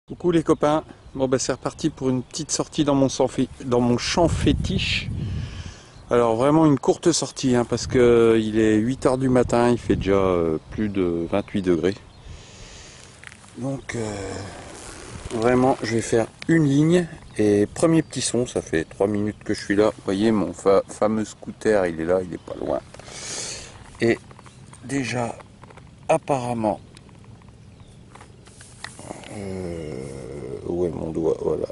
Coucou les copains, bon bah c'est reparti pour une petite sortie dans mon champ fétiche. Alors vraiment une courte sortie parce que il est 8 heures du matin, il fait déjà plus de 28 degrés. Donc vraiment je vais faire une ligne et premier petit son, ça fait 3 minutes que je suis là. Vous voyez mon fameux scooter, il est là, il est pas loin. Et déjà apparemment où est mon doigt, voilà.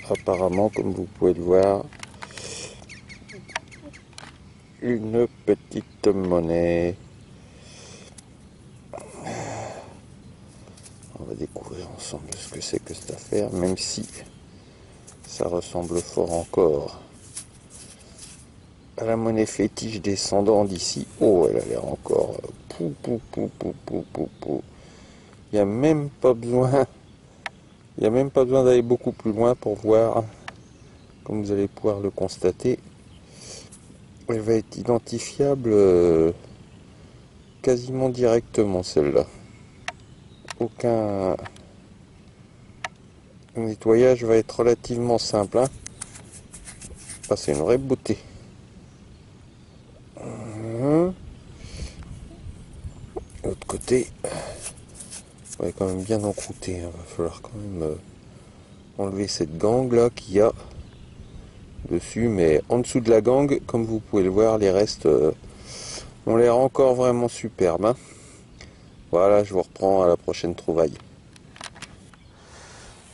Apparemment, comme vous pouvez le voir, une petite monnaie. On va découvrir ensemble ce que c'est que cette affaire, même si ça ressemble fort encore à la monnaie fétiche descendant d'ici. Oh, elle a l'air encore pou pou pou pou pou pou pou. Il n'y a même pas besoin, il n'y a même pas besoin d'aller beaucoup plus loin pour voir, comme vous allez pouvoir le constater. Elle va être identifiable quasiment directement, celle-là. Aucun nettoyage va être relativement simple. Ah, c'est une vraie beauté. L'autre côté, on va quand même bien encrouter. Il va falloir quand même enlever cette gangue là qu'il y a dessus. Mais en dessous de la gangue, comme vous pouvez le voir, les restes ont l'air encore vraiment superbes. Voilà, je vous reprends à la prochaine trouvaille.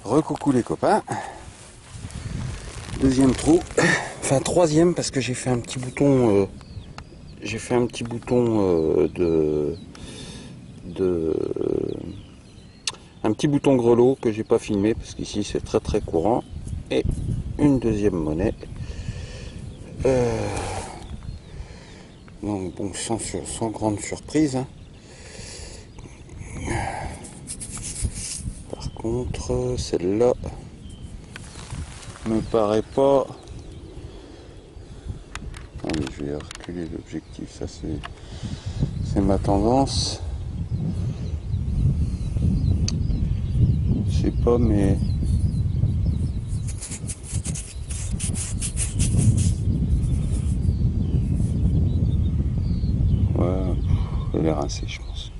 Recoucou les copains. Deuxième trou, enfin troisième parce que j'ai fait un petit bouton, un petit bouton grelot que j'ai pas filmé parce qu'ici c'est très très courant. Et une deuxième monnaie. Donc bon, sans grande surprise. Par contre, celle-là me paraît pas. Allez, je vais reculer l'objectif, ça c'est ma tendance. Je sais pas, mais ouais, elle est rincée, je pense.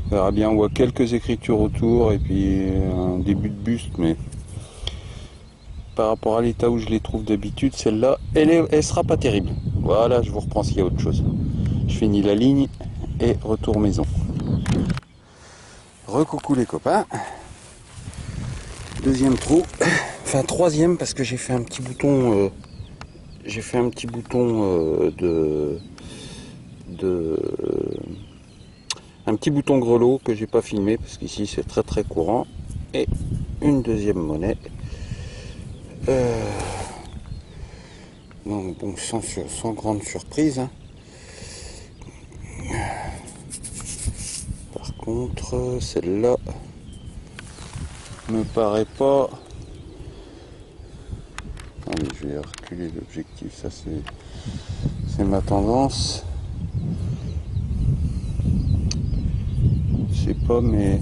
On verra bien, on voit quelques écritures autour et puis un début de buste, mais par rapport à l'état où je les trouve d'habitude, celle-là, elle sera pas terrible. Voilà, je vous reprends s'il y a autre chose. Je finis la ligne et retour maison. Recoucou les copains. Deuxième trou, enfin troisième parce que j'ai fait un petit bouton, un petit bouton grelot que j'ai pas filmé parce qu'ici c'est très très courant. Et une deuxième monnaie. Donc bon, sans grande surprise. Par contre, celle-là me paraît pas. Allez, je vais reculer l'objectif, ça c'est ma tendance. Je sais pas, mais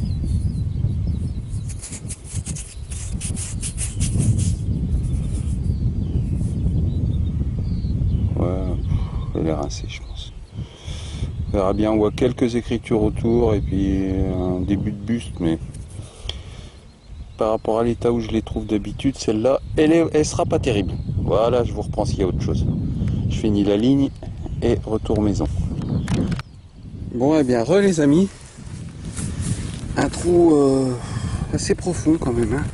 ouais, elle est rincée, je pense. On verra bien, on voit quelques écritures autour et puis un début de buste, mais par rapport à l'état où je les trouve d'habitude, celle-là, elle sera pas terrible. Voilà, je vous reprends s'il y a autre chose. Je finis la ligne et retour maison. Bon, et bien, les amis. Un trou assez profond quand même.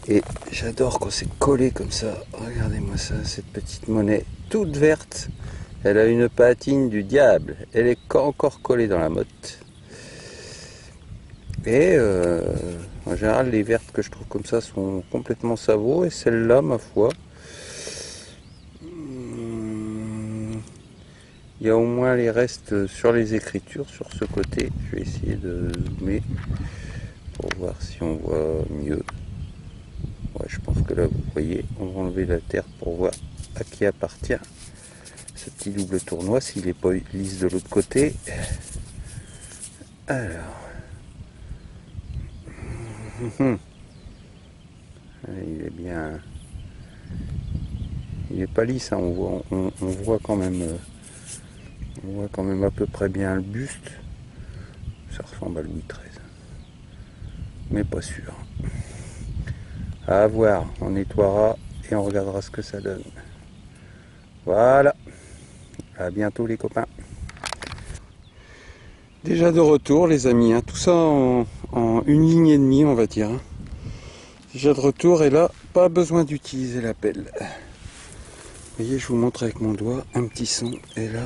Et j'adore quand c'est collé comme ça. Regardez-moi ça, cette petite monnaie toute verte. Elle a une patine du diable. Elle est encore collée dans la motte. Et en général, les vertes que je trouve comme ça sont complètement savoureuses. Et celle-là, ma foi, il y a au moins les restes sur les écritures, sur ce côté. Je vais essayer de zoomer pour voir si on voit mieux. Ouais, je pense que là, vous voyez, on va enlever la terre pour voir à qui appartient ce petit double tournoi, s'il n'est pas lisse de l'autre côté. Alors, Il est bien, il est pas lisse, hein. On voit quand même, on voit quand même à peu près bien le buste. Ça ressemble à Louis XIII, mais pas sûr. À voir, on nettoiera et on regardera ce que ça donne. Voilà, à bientôt les copains. Déjà de retour les amis, hein. Tout ça en une ligne et demie on va dire. Hein. Déjà de retour et là, pas besoin d'utiliser la pelle. Vous voyez, je vous montre avec mon doigt un petit son et là,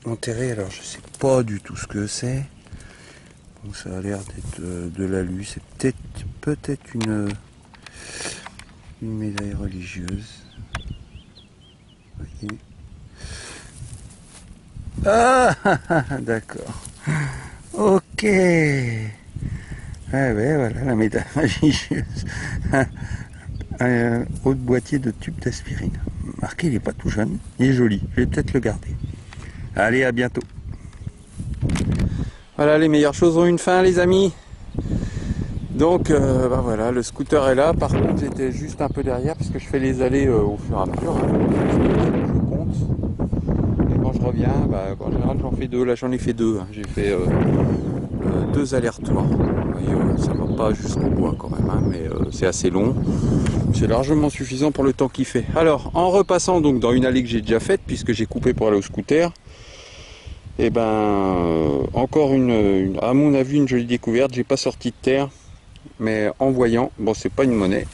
enterré, alors je sais pas du tout ce que c'est. Bon, ça a l'air d'être de l'alu, c'est peut-être une médaille religieuse. Vous voyez. Ah, d'accord. Ok. Ah ouais, voilà la médaille religieuse. Un autre boîtier de tube d'aspirine. Marqué, il n'est pas tout jeune. Il est joli. Je vais peut-être le garder. Allez, à bientôt. Voilà, les meilleures choses ont une fin, les amis. Donc, bah voilà, le scooter est là. Par contre, j'étais juste un peu derrière parce que je fais les allées au fur et à mesure. Hein. Je compte. Et quand je reviens, bah, en général, j'en fais deux. Là, j'en ai fait deux. Hein. J'ai fait 2 allers-retours. Vous voyez, ça va pas jusqu'au bois quand même, hein, mais c'est assez long. C'est largement suffisant pour le temps qu'il fait. Alors, en repassant donc dans une allée que j'ai déjà faite, puisque j'ai coupé pour aller au scooter, et ben encore à mon avis, une jolie découverte. J'ai pas sorti de terre, mais en voyant, bon, c'est pas une monnaie.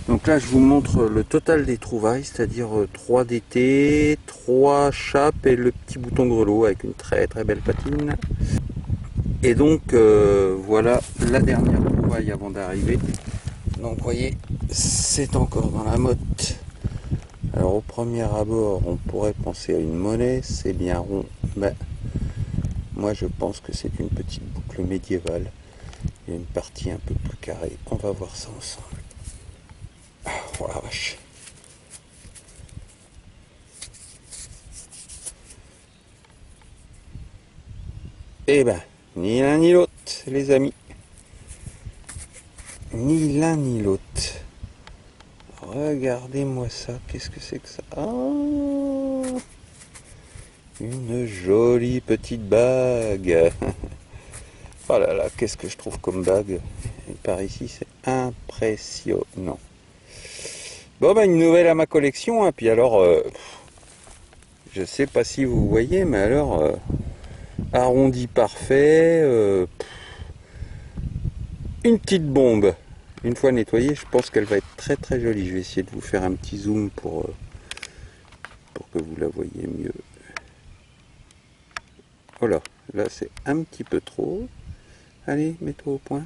Donc là, je vous montre le total des trouvailles, c'est-à-dire 3 DT, 3 chapes et le petit bouton grelot avec une très très belle patine. Et donc voilà la dernière trouvaille avant d'arriver. Donc vous voyez, c'est encore dans la motte. Alors au premier abord, on pourrait penser à une monnaie, c'est bien rond, mais moi je pense que c'est une petite boucle médiévale. Il y a une partie un peu plus carrée. On va voir ça ensemble. Ah, oh la vache. Eh ben, ni l'un ni l'autre, les amis. Ni l'un ni l'autre. Regardez-moi ça, qu'est-ce que c'est que ça? Oh, une jolie petite bague. Oh là là, qu'est-ce que je trouve comme bague. Et par ici, c'est impressionnant. Bon, bah, une nouvelle à ma collection. Hein. Puis alors, je sais pas si vous voyez, mais alors, arrondi parfait. Une petite bombe. Une fois nettoyée, je pense qu'elle va être très très jolie. Je vais essayer de vous faire un petit zoom pour que vous la voyez mieux. Voilà, là c'est un petit peu trop. Allez, mets-toi au point.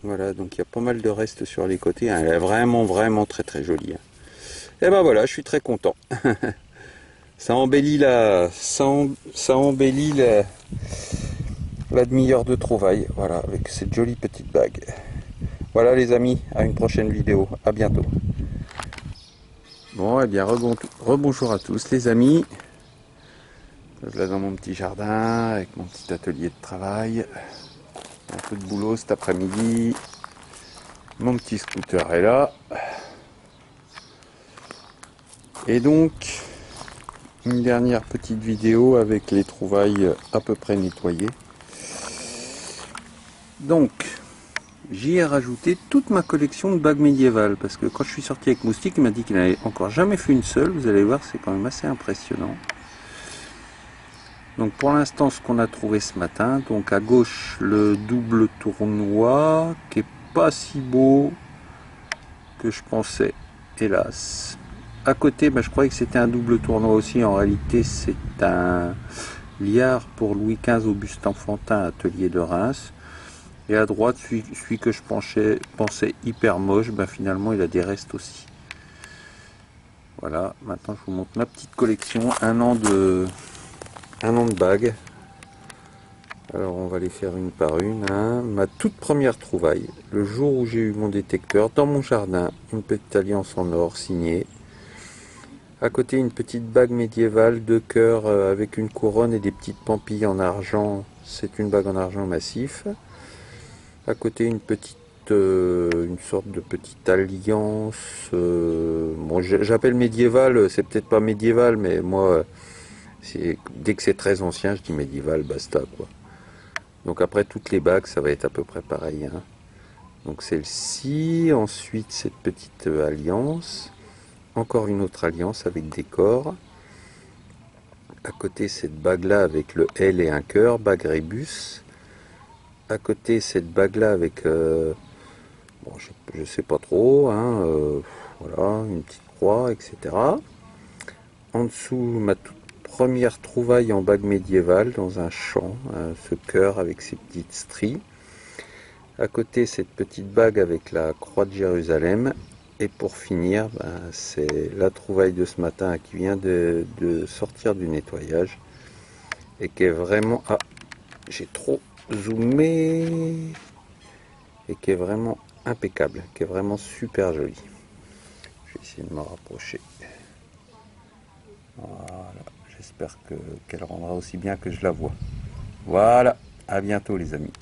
Voilà, donc il y a pas mal de restes sur les côtés. Elle est vraiment très très jolie. Et ben voilà, je suis très content. Ça embellit la demi-heure de trouvailles. Voilà, avec cette jolie petite bague. Voilà les amis, à une prochaine vidéo. À bientôt. Bon, et bien rebonjour à tous les amis. Je suis là dans mon petit jardin avec mon petit atelier de travail. Un peu de boulot cet après-midi. Mon petit scooter est là. Et donc, une dernière petite vidéo avec les trouvailles à peu près nettoyées. Donc, j'y ai rajouté toute ma collection de bagues médiévales. Parce que quand je suis sorti avec Moustique, il m'a dit qu'il n'avait encore jamais fait une seule. Vous allez voir, c'est quand même assez impressionnant. Donc pour l'instant, ce qu'on a trouvé ce matin, donc à gauche le double tournoi qui est pas si beau que je pensais, hélas. À côté, je croyais que c'était un double tournoi aussi. En réalité, c'est un liard pour Louis XV au buste enfantin, atelier de Reims. Et à droite, celui que je pensais hyper moche, finalement il a des restes aussi. Voilà, maintenant je vous montre ma petite collection, un an de bagues. Alors on va les faire une par une. Hein. Ma toute première trouvaille, le jour où j'ai eu mon détecteur, dans mon jardin, une petite alliance en or signée. À côté une petite bague médiévale de cœur avec une couronne et des petites pampilles en argent. C'est une bague en argent massif. À côté, une sorte de petite alliance. Bon, j'appelle médiéval, c'est peut-être pas médiéval, mais moi, dès que c'est très ancien, je dis médiéval, basta, quoi. Donc après, toutes les bagues, ça va être à peu près pareil, hein. Donc celle-ci, ensuite cette petite alliance, encore une autre alliance avec des corps. À côté, cette bague-là avec le L et un cœur, bague rébus. À côté, cette bague-là avec, bon, je sais pas trop, hein, voilà, une petite croix, etc. En dessous, ma toute première trouvaille en bague médiévale dans un champ, ce cœur avec ses petites stries. À côté, cette petite bague avec la croix de Jérusalem. Et pour finir, ben, c'est la trouvaille de ce matin qui vient de sortir du nettoyage et qui est vraiment... Ah, j'ai trop zoomé, et qui est vraiment impeccable, qui est vraiment super joli. Je vais essayer de me rapprocher. Voilà, j'espère qu'elle rendra aussi bien que je la vois. Voilà, à bientôt les amis.